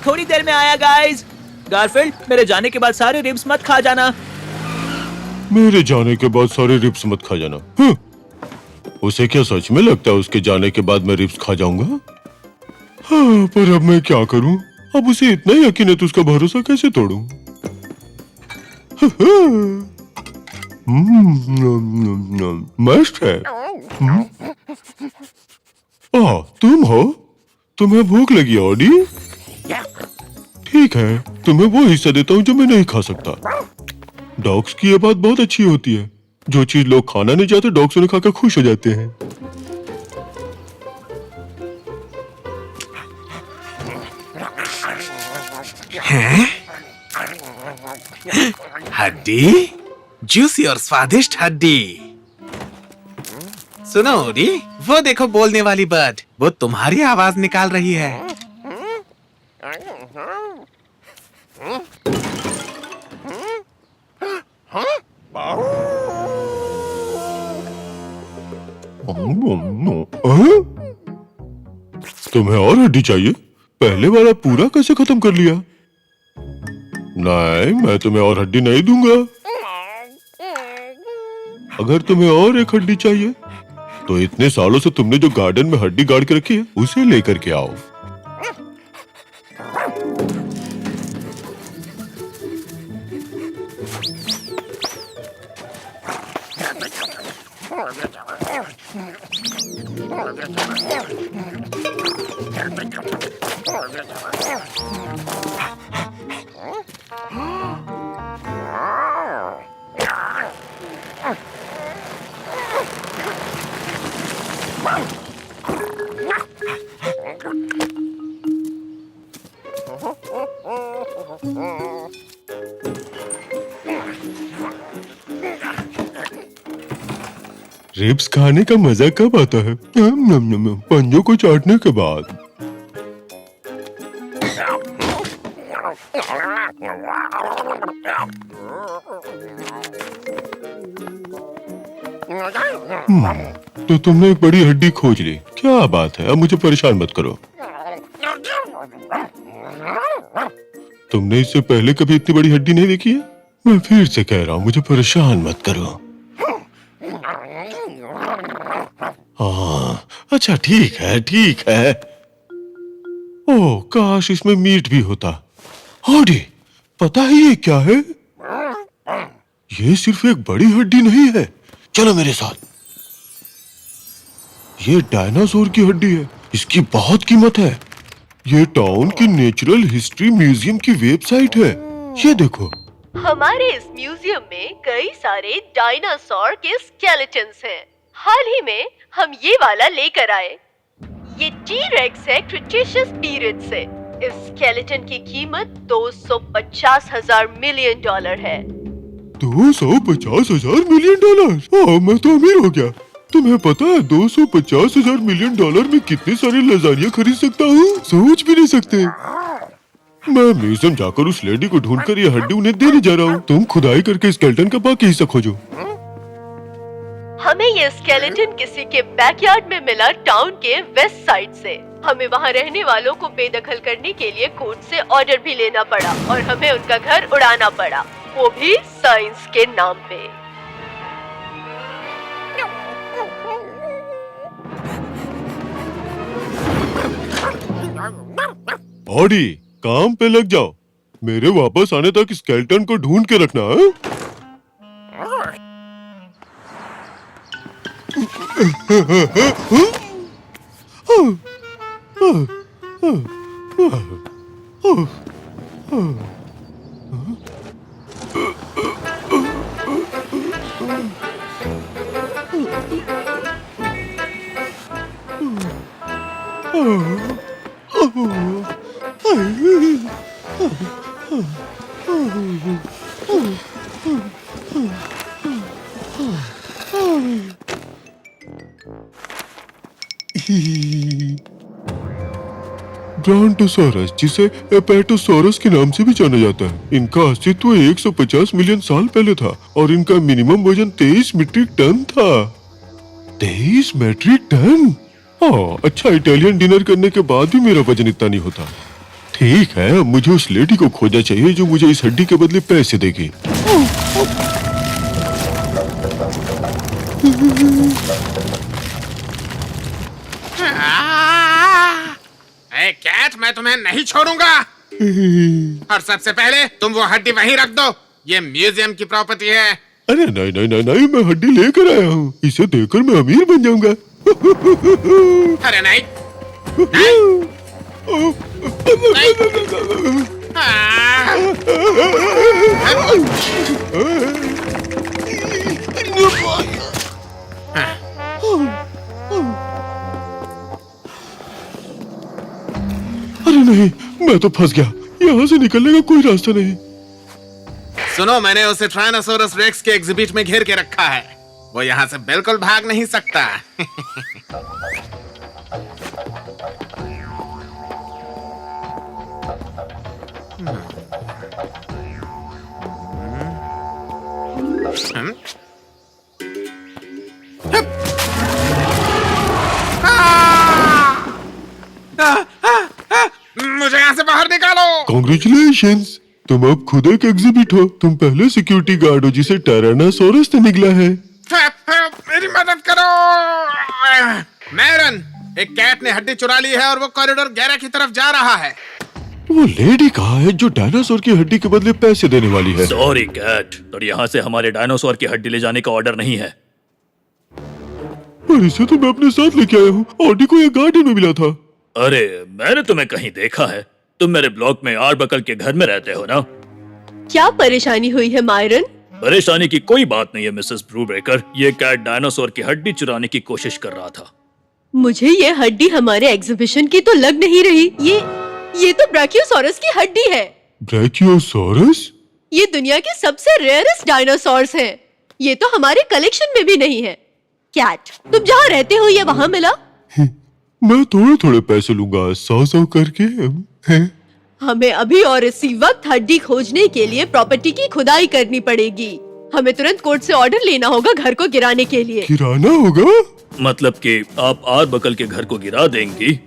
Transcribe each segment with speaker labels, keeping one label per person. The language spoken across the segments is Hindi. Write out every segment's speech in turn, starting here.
Speaker 1: थोड़ी देर में आया गाइस। गारफील्ड, मेरे जाने के बाद सारे रिब्स मत खा जाना।
Speaker 2: मेरे जाने के बाद सारे रिब्स मत खा जाना। उसे क्या सच में लगता है उसके जाने के बाद मैं रिब्स खा जाऊंगा? हाँ, पर अब मैं क्या करूं? अब उसे इतना यकीन है तो उसका भरोसा कैसे तोड़ूं? मस्त है। तुम हो? तुम्हें भूख लगी है ऑडी? ठीक है, तुम्हें वो हिस्सा देता हूँ जो मैं नहीं खा सकता। डॉग्स की ये बात बहुत अच्छी होती है, जो चीज लोग खाना नहीं चाहते डॉग्स उन्हें खाकर खुश हो जाते हैं।
Speaker 3: हड्डी, जूसी और स्वादिष्ट हड्डी। सुनो ओडी, वो देखो बोलने वाली बर्ड, वो तुम्हारी आवाज निकाल रही है।
Speaker 2: तुम्हें और हड्डी चाहिए? पहले वाला पूरा कैसे खत्म कर लिया? नहीं, मैं तुम्हें और हड्डी नहीं दूंगा। अगर तुम्हें और एक हड्डी चाहिए तो इतने सालों से तुमने जो गार्डन में हड्डी गाड़ के रखी है उसे लेकर के आओ। रिब्स खाने का मजा कब आता है? पंजों को चाटने के बाद। तो तुमने एक बड़ी हड्डी खोज ली, क्या बात है। अब मुझे परेशान मत करो। तुमने इससे पहले कभी इतनी बड़ी हड्डी नहीं देखी है? मैं फिर से कह रहा हूँ, मुझे परेशान मत करो। हाँ, अच्छा ठीक है, ठीक है। ओह, काश इसमें मीट भी होता। ऑडी, पता है ये क्या है? ये सिर्फ एक बड़ी हड्डी नहीं है, चलो मेरे साथ। ये डायनासोर की हड्डी है, इसकी बहुत कीमत है। ये टाउन की नेचुरल हिस्ट्री म्यूजियम की वेबसाइट है, ये देखो।
Speaker 4: हमारे इस म्यूजियम में कई सारे डायनासोर के स्केलेटन्स हैं। हाल ही में हम ये वाला लेकर आए। ये टी-रेक्स है क्रिटेशियस पीरियड से। इस स्केलेटन की कीमत 250,000 मिलियन डॉलर है।
Speaker 2: 250,000 मिलियन डॉलर? मैं तो अमीर हो गया। तुम्हें पता है 250,000 मिलियन डॉलर में कितने सारे लजानिया खरीद सकता हूँ? सोच भी नहीं सकते। मैं म्यूजियम जाकर उस लेडी को ढूंढकर ये हड्डी उन्हें देने जा रहा हूँ। तुम खुदाई करके स्केलेटन का बाकी हिस्सा खोजो।
Speaker 4: हमें ये स्केलेटन किसी के बैकयार्ड में मिला टाउन के वेस्ट साइड से। हमें वहाँ रहने वालों को बेदखल करने के लिए कोर्ट से ऑर्डर भी लेना पड़ा और हमें उनका घर उड़ाना पड़ा, वो भी साइंस के नाम पे।
Speaker 2: ऑडी, काम पे लग जाओ। मेरे वापस आने तक स्केलेटन को ढूंढ के रखना है? ब्रांटोसॉरस, जिसे एपेटोसॉरस के नाम से भी जाना जाता है, इनका अस्तित्व 150 मिलियन साल पहले था और इनका मिनिमम वजन 23 मीट्रिक टन था। 23 मीट्रिक टन? अच्छा, इटालियन डिनर करने के बाद भी मेरा वजन इतना नहीं होता। ठीक है, अब मुझे उस लेडी को खोजना चाहिए जो मुझे इस हड्डी के बदले पैसे देगी।
Speaker 3: ए कैट, मैं तुम्हें नहीं छोड़ूंगा। और सबसे पहले तुम वो हड्डी वहीं रख दो, ये म्यूजियम की प्रॉपर्टी है।
Speaker 2: अरे नहीं नहीं नहीं नहीं, मैं हड्डी लेकर आया हूँ, इसे देकर मैं अमीर बन जाऊंगा।
Speaker 3: अरे नहीं, नहीं।
Speaker 2: अरे नहीं, मैं तो फंस गया, यहाँ से निकलने का कोई रास्ता नहीं।
Speaker 3: सुनो, मैंने उसे ट्रायनासोरस रेक्स के एग्जिबिट में घेर के रखा है, वो यहाँ से बिल्कुल भाग नहीं सकता। मुझे यहाँ से बाहर निकालो।
Speaker 2: कॉन्ग्रेचुलेशंस, तुम अब खुद एक एग्जिबिट हो। तुम पहले सिक्योरिटी गार्ड हो जिसे टायरानोसोरस से निकला है।
Speaker 3: मेरी मदद करो। मैरन, एक कैट ने हड्डी चुरा ली है और वो कॉरिडोर 11 की तरफ जा रहा है।
Speaker 2: वो लेडी कहाँ है जो डायनासोर की हड्डी के बदले पैसे देने वाली है?
Speaker 1: सॉरी कैट, पर यहाँ से हमारे डायनासोर की हड्डी ले जाने का ऑर्डर नहीं है।
Speaker 2: पर इसे तो मैं अपने साथ लेके आया हूँ, ऑडी को ये गार्डन में मिला था।
Speaker 1: अरे मैंने तुम्हें कहीं देखा है, तुम मेरे ब्लॉक में आर्बकल के घर में रहते हो ना?
Speaker 4: क्या परेशानी हुई है मायरन?
Speaker 1: परेशानी की कोई बात नहीं है मिसेस ब्रूब्रेकर, ये कैट डायनासोर की हड्डी चुराने की कोशिश कर रहा था।
Speaker 4: मुझे ये हड्डी हमारे एग्जीबिशन की तो लग नहीं रही। ये तो ब्राचियोसॉरस की हड्डी है।
Speaker 2: ब्राचियोसॉरस?
Speaker 4: ये दुनिया के सबसे रेयरेस्ट डायनासोर्स हैं। ये तो हमारे कलेक्शन में भी नहीं है। कैट, तुम जहाँ रहते हो ये वहाँ मिला?
Speaker 2: मैं थोड़े थोड़े पैसे लूंगा, 100 करके।
Speaker 4: हमें अभी और इसी वक्त हड्डी खोजने के लिए प्रॉपर्टी की खुदाई करनी पड़ेगी। हमें तुरंत कोर्ट से ऑर्डर लेना होगा घर को गिराने के लिए।
Speaker 2: गिराना होगा?
Speaker 1: मतलब कि आप आर्बकल के घर को गिरा देंगी?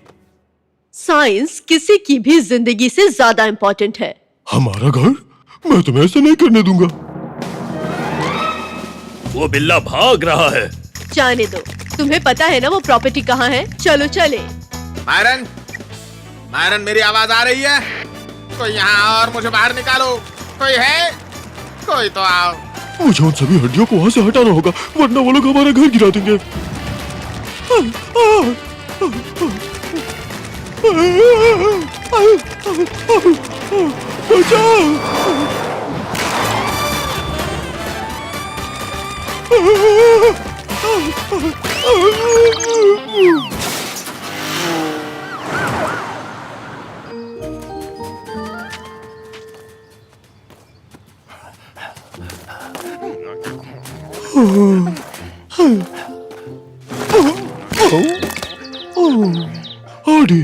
Speaker 4: साइंस किसी की भी जिंदगी से ज्यादा इम्पोर्टेंट है।
Speaker 2: हमारा घर? मैं तुम्हें ऐसा नहीं करने दूंगा।
Speaker 1: वो बिल्ला भाग रहा है।
Speaker 4: जाने दो, तुम्हें पता है ना वो प्रॉपर्टी कहाँ है। चलो चले।
Speaker 3: मायरन, मायरन, मेरी आवाज आ रही है? कोई यहाँ और मुझे बाहर निकालो। कोई है? कोई तो आओ।
Speaker 2: मुझे उन सभी हड्डियों को वहाँ से हटाना होगा, वरना वो लोग हमारा घर गिरा देंगे। ऑडी,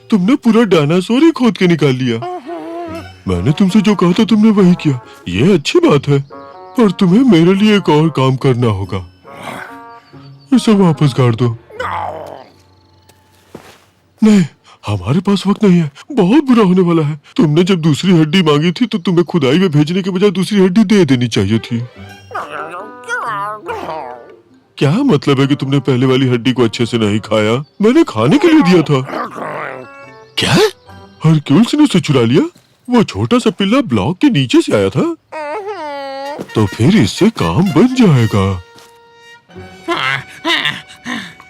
Speaker 2: तुमने पूरा डायनासोर ही खोद के निकाल लिया। मैंने तुमसे जो कहा था तुमने वही किया, ये अच्छी बात है, पर तुम्हें मेरे लिए एक और काम करना होगा। इसे वापस गाड़ दो। नहीं, हमारे पास वक्त नहीं है, बहुत बुरा होने वाला है। तुमने जब दूसरी हड्डी मांगी थी तो तुम्हें खुदाई में भेजने के बजाय दूसरी हड्डी दे देनी चाहिए थी। क्या मतलब है कि तुमने पहले वाली हड्डी को अच्छे से नहीं खाया? मैंने खाने के लिए दिया था। क्या? हरक्यूल्स ने उसे चुरा लिया? वो छोटा सा पिल्ला ब्लॉक के नीचे से आया था? तो फिर इससे काम बन जाएगा।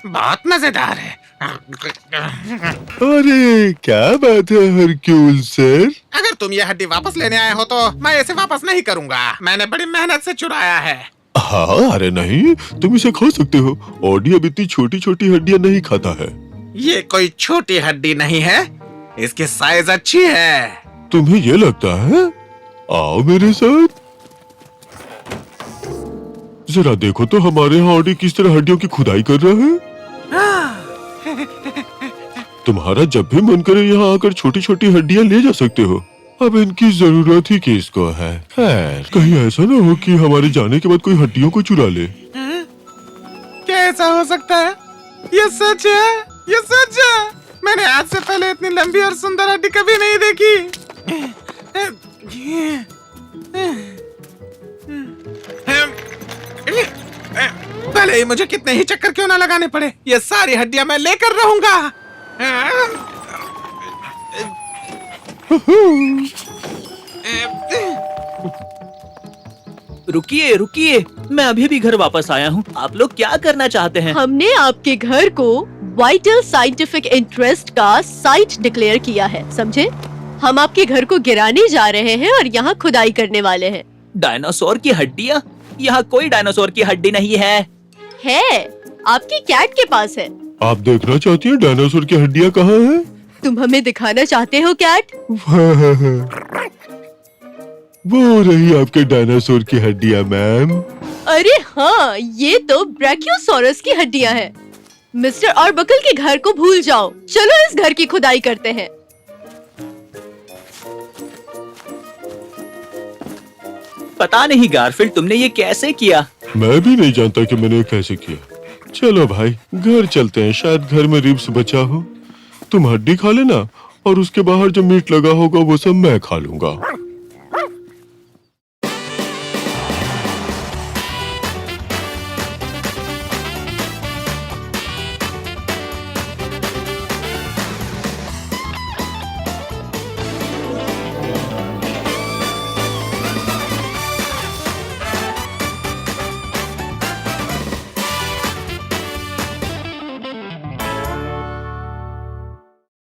Speaker 3: बहुत मजेदार है।
Speaker 2: अरे क्या बात है हरक्यूल सर?
Speaker 3: अगर तुम ये हड्डी वापस लेने आए हो तो मैं इसे वापस नहीं करूंगा। मैंने बड़ी मेहनत से चुराया है।
Speaker 2: हाँ, अरे नहीं, तुम इसे खा सकते हो। ऑडी अब इतनी छोटी छोटी हड्डियां नहीं खाता है।
Speaker 3: ये कोई छोटी हड्डी नहीं है, इसकी साइज अच्छी है।
Speaker 2: तुम्हें ये लगता है? आओ मेरे साथ। जरा देखो तो हमारे यहाँ ऑडी किस तरह हड्डियों की खुदाई कर रहा है। तुम्हारा जब भी मन करे यहाँ आकर छोटी छोटी हड्डियाँ ले जा सकते हो। अब इनकी जरूरत ही किसको है? खैर, कहीं ऐसा ना हो कि हमारे जाने के बाद कोई हड्डियों को चुरा ले।
Speaker 3: क्या ऐसा हो सकता है? ये सच है, ये सच है। मैंने आज से पहले इतनी लंबी और सुंदर हड्डी कभी नहीं देखी। भले ही मुझे कितने ही चक्कर क्यों ना लगाने पड़े, ये सारी हड्डियां मैं लेकर रहूंगा।
Speaker 1: रुकिए रुकिए, मैं अभी भी घर वापस आया हूँ। आप लोग क्या करना चाहते हैं?
Speaker 4: हमने आपके घर को वाइटल साइंटिफिक इंटरेस्ट का साइट डिक्लेयर किया है, समझे? हम आपके घर को गिराने जा रहे हैं और यहाँ खुदाई करने वाले हैं।
Speaker 1: डायनासोर की हड्डियाँ? यहाँ कोई डायनासोर की हड्डी नहीं है।
Speaker 4: आपकी कैट के पास है।
Speaker 2: आप देखना चाहती हैं डायनासोर की हड्डियाँ कहाँ हैं?
Speaker 4: तुम हमें दिखाना चाहते हो कैट?
Speaker 2: वो रही आपके डायनासोर की हड्डियाँ मैम।
Speaker 4: अरे हाँ, ये तो ब्रैकियोसॉरस की हड्डियाँ हैं। मिस्टर आर्बकल के घर को भूल जाओ, चलो इस घर की खुदाई करते हैं।
Speaker 1: पता नहीं गारफील्ड, तुमने ये कैसे किया?
Speaker 2: मैं भी नहीं जानता कि मैंने कैसे किया। चलो भाई घर चलते हैं, शायद घर में रिब्स बचा हो। तुम हड्डी खा लेना और उसके बाहर जो मीट लगा होगा वो सब मैं खा लूंगा।